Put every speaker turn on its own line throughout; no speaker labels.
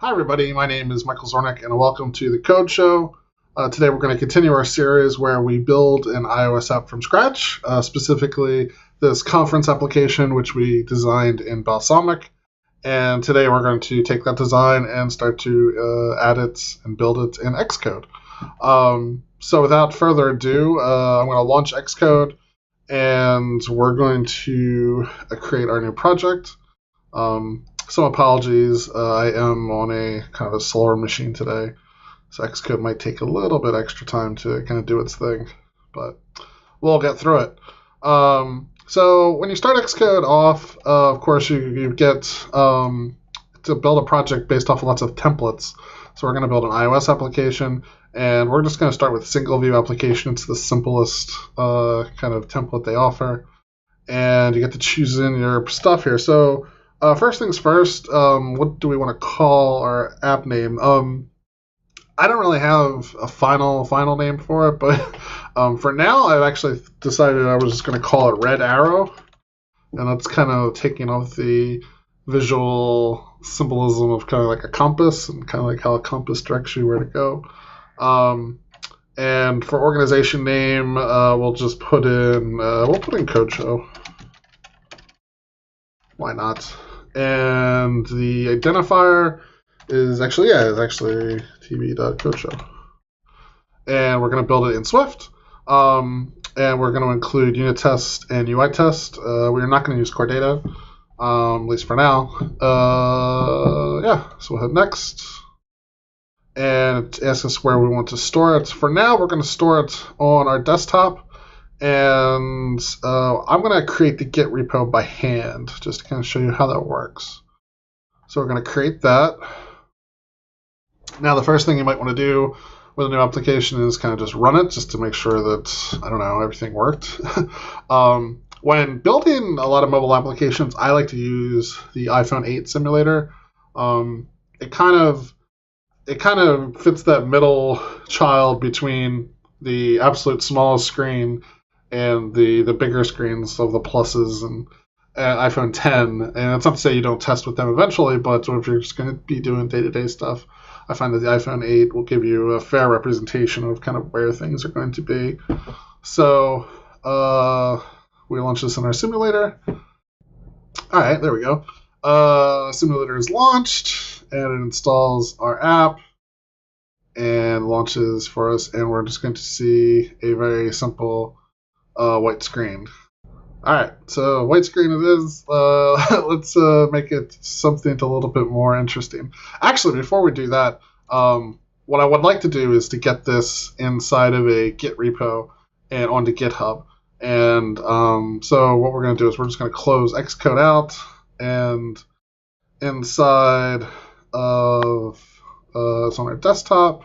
Hi everybody, my name is Michael Zornick and welcome to the Code Show. Today we're going to continue our series where we build an iOS app from scratch, specifically this conference application which we designed in Balsamiq. And today we're going to take that design and start to add it and build it in Xcode. So without further ado, I'm going to launch Xcode and we're going to create our new project. Some apologies, I am on a kind of a slower machine today, so Xcode might take a little bit extra time to kind of do its thing, but we'll get through it. So when you start Xcode off, of course you get to build a project based off of lots of templates. So we're going to build an iOS application, and we're just going to start with single view application. It's the simplest kind of template they offer, and you get to choose in your stuff here. So first things first, what do we want to call our app name? I don't really have a final name for it, but for now I've actually decided I was just going to call it Red Arrow, and that's kind of taking off the visual symbolism of kind of like a compass and kind of like how a compass directs you where to go. And for organization name, we'll just put in Code Show. Why not? And the identifier is actually tv.codeshow. And we're going to build it in Swift. And we're going to include unit test and UI test. We're not going to use core data, at least for now. So we'll hit next. And it asks us where we want to store it. For now, we're going to store it on our desktop. And I'm going to create the Git repo by hand, just to kind of show you how that works. So we're going to create that. Now, the first thing you might want to do with a new application is kind of just run it, just to make sure that, everything worked. When building a lot of mobile applications, I like to use the iPhone 8 simulator. It kind of fits that middle child between the absolute smallest screen and the bigger screens of the pluses and iPhone 10. And it's not to say you don't test with them eventually, but if you're just going to be doing day-to-day stuff, I find that the iPhone 8 will give you a fair representation of kind of where things are going to be. So we launch this in our simulator. All right, there we go. Simulator is launched, and it installs our app and launches for us, and we're just going to see a very simple white screen. All right, so white screen it is. Let's make it something a little bit more interesting. Actually, before we do that, what I would like to do is to get this inside of a Git repo and onto GitHub. And so what we're going to do is we're just going to close Xcode out, and inside of it's on our desktop,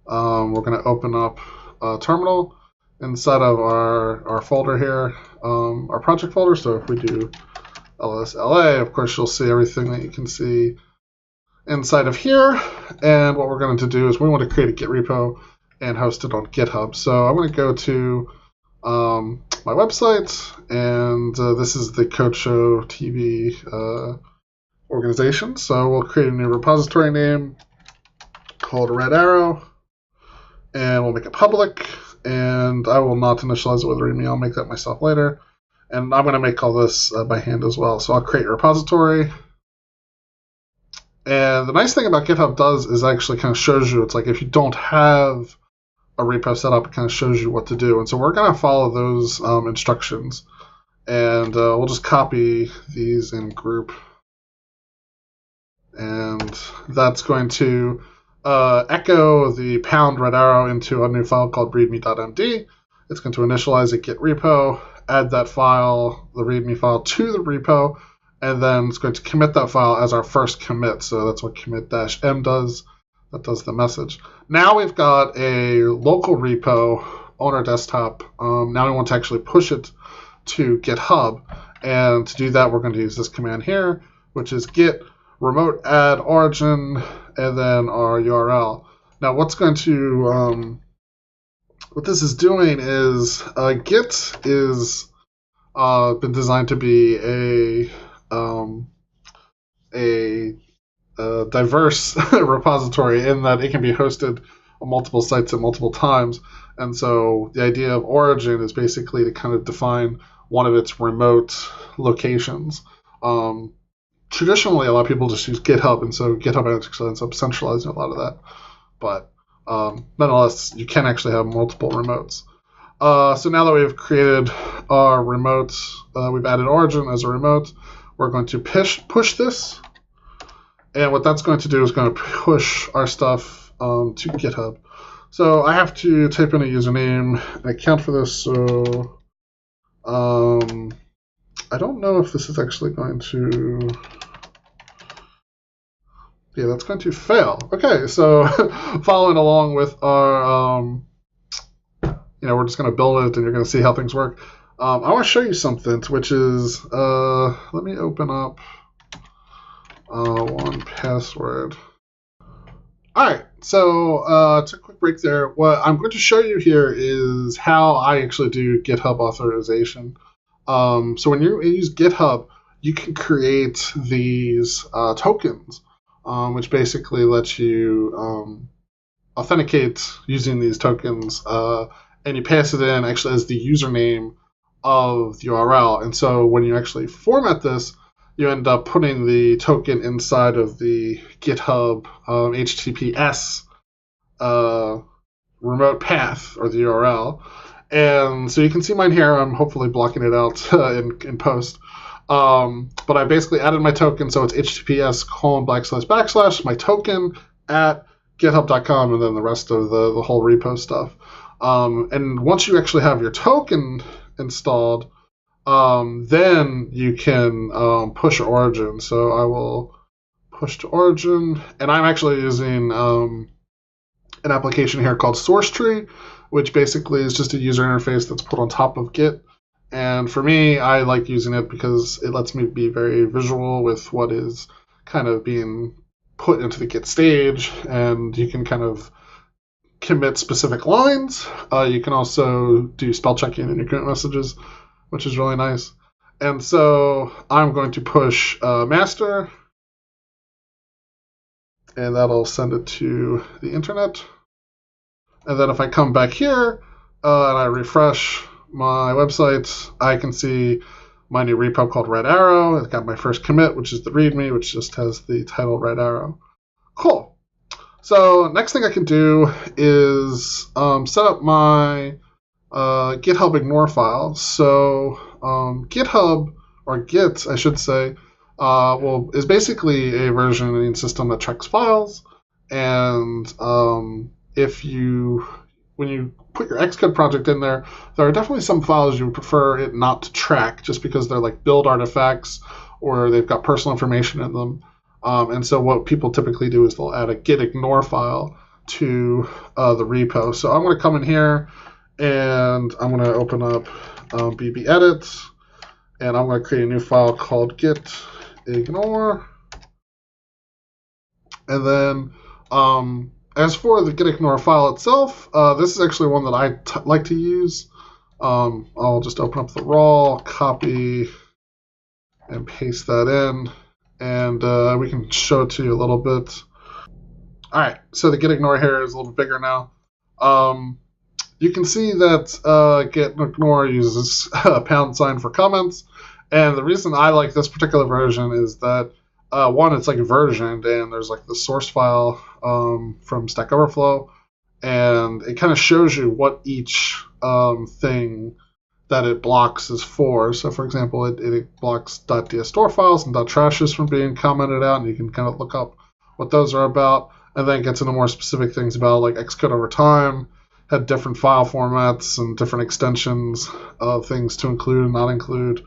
we're going to open up a terminal inside of our folder here, our project folder. So if we do lsla, of course you'll see everything that you can see inside of here. And what we're going to do is we want to create a Git repo and host it on GitHub. So I'm going to go to my website, and this is the Code Show TV organization. So we'll create a new repository name called Red Arrow, and we'll make it public. And I will not initialize it with README. I'll make that myself later. And I'm going to make all this by hand as well. So I'll create a repository. And the nice thing about GitHub does is actually kind of shows you, it's like if you don't have a repo set up, it kind of shows you what to do. And so we're going to follow those instructions. And we'll just copy these in group. And that's going to echo the red arrow into a new file called readme.md. It's going to initialize a Git repo, add that file, the readme file, to the repo, and then it's going to commit that file as our first commit. So that's what commit-m does. That does the message. Now we've got a local repo on our desktop. Now we want to actually push it to GitHub. And to do that, we're going to use this command here, which is git remote add origin, and then our URL. Now, what this is doing is Git is been designed to be a diverse repository in that it can be hosted on multiple sites at multiple times. And so the idea of origin is basically to kind of define one of its remote locations. Traditionally, a lot of people just use GitHub, and so GitHub actually ends up centralizing a lot of that. But nonetheless, you can actually have multiple remotes. So now that we've created our remote, we've added origin as a remote, we're going to push this. And what that's going to do is going to push our stuff to GitHub. So I have to type in a username and account for this. So I don't know if this is actually going to... Yeah, that's going to fail. Okay, so following along with our... we're just going to build it and you're going to see how things work. I want to show you something, which is... let me open up... 1Password. Alright, so to a quick break there, what I'm going to show you here is how I actually do GitHub authorization. So when you use GitHub, you can create these tokens, which basically lets you authenticate using these tokens, and you pass it in actually as the username of the URL. And so when you actually format this, you end up putting the token inside of the GitHub HTTPS remote path, or the URL. And so you can see mine here. I'm hopefully blocking it out in post. But I basically added my token, so it's https:// my token at github.com, and then the rest of the whole repo stuff. And once you actually have your token installed, then you can push origin. So I will push to origin, and I'm actually using an application here called SourceTree, which basically is just a user interface that's put on top of Git. And for me, I like using it because it lets me be very visual with what is kind of being put into the Git stage, and you can kind of commit specific lines. You can also do spell checking in your commit messages, which is really nice. And so I'm going to push master, and that'll send it to the internet. And then if I come back here and I refresh my website, I can see my new repo called Red Arrow. It's got my first commit, which is the README, which just has the title Red Arrow. Cool. So next thing I can do is set up my GitHub ignore file. So GitHub, or Git, I should say, is basically a versioning system that tracks files. And when you put your Xcode project in there, there are definitely some files you would prefer it not to track, just because they're like build artifacts or they've got personal information in them. And so what people typically do is they'll add a git ignore file to the repo. So I'm going to come in here and I'm going to open up bb-edit, and I'm going to create a new file called git ignore. And then as for the git ignore file itself, this is actually one that I like to use. I'll just open up the raw, copy, and paste that in. And we can show it to you a little bit. All right, so the git ignore here is a little bit bigger now. You can see that git ignore uses a £sign for comments. And the reason I like this particular version is that, one, it's like versioned, and there's like the source file from Stack Overflow, and it kind of shows you what each thing that it blocks is for. So for example, it blocks .dstore files and .trashes from being commented out, and you can kind of look up what those are about, and then it gets into more specific things about like Xcode over time, had different file formats and different extensions of things to include and not include.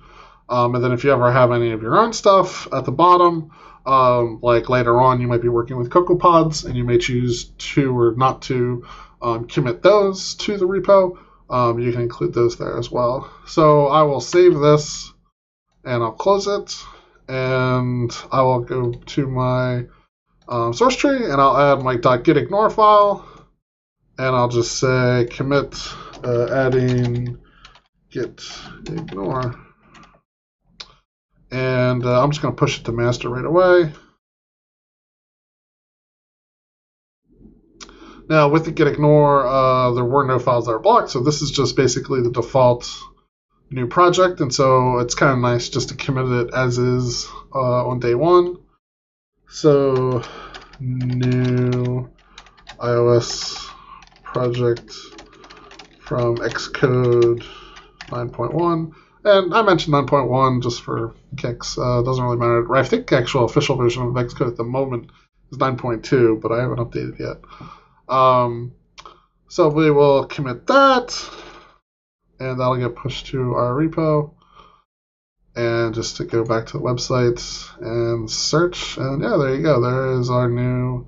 And then if you ever have any of your own stuff at the bottom, like later on you might be working with CocoaPods and you may choose to or not to commit those to the repo, you can include those there as well. So I will save this and I'll close it, and I will go to my source tree and I'll add my .gitignore file, and I'll just say commit adding git ignore. And I'm just going to push it to master right away. Now, with the git ignore, there were no files that were blocked, so this is just basically the default new project, and so it's kind of nice just to commit it as is on day one. So, new iOS project from Xcode 9.1. And I mentioned 9.1 just for kicks. Doesn't really matter. I think the actual official version of Xcode at the moment is 9.2, but I haven't updated yet. So we will commit that, and that'll get pushed to our repo. And just to go back to the website and search, and yeah, there you go. There is our new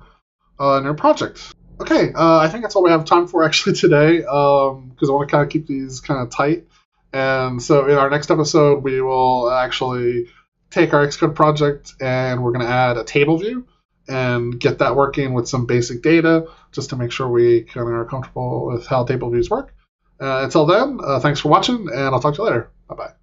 project. Okay, I think that's all we have time for actually today, because I want to kind of keep these kind of tight. And so in our next episode, we will actually take our Xcode project and we're going to add a table view and get that working with some basic data just to make sure we kind of are comfortable with how table views work. Until then, thanks for watching, and I'll talk to you later. Bye-bye.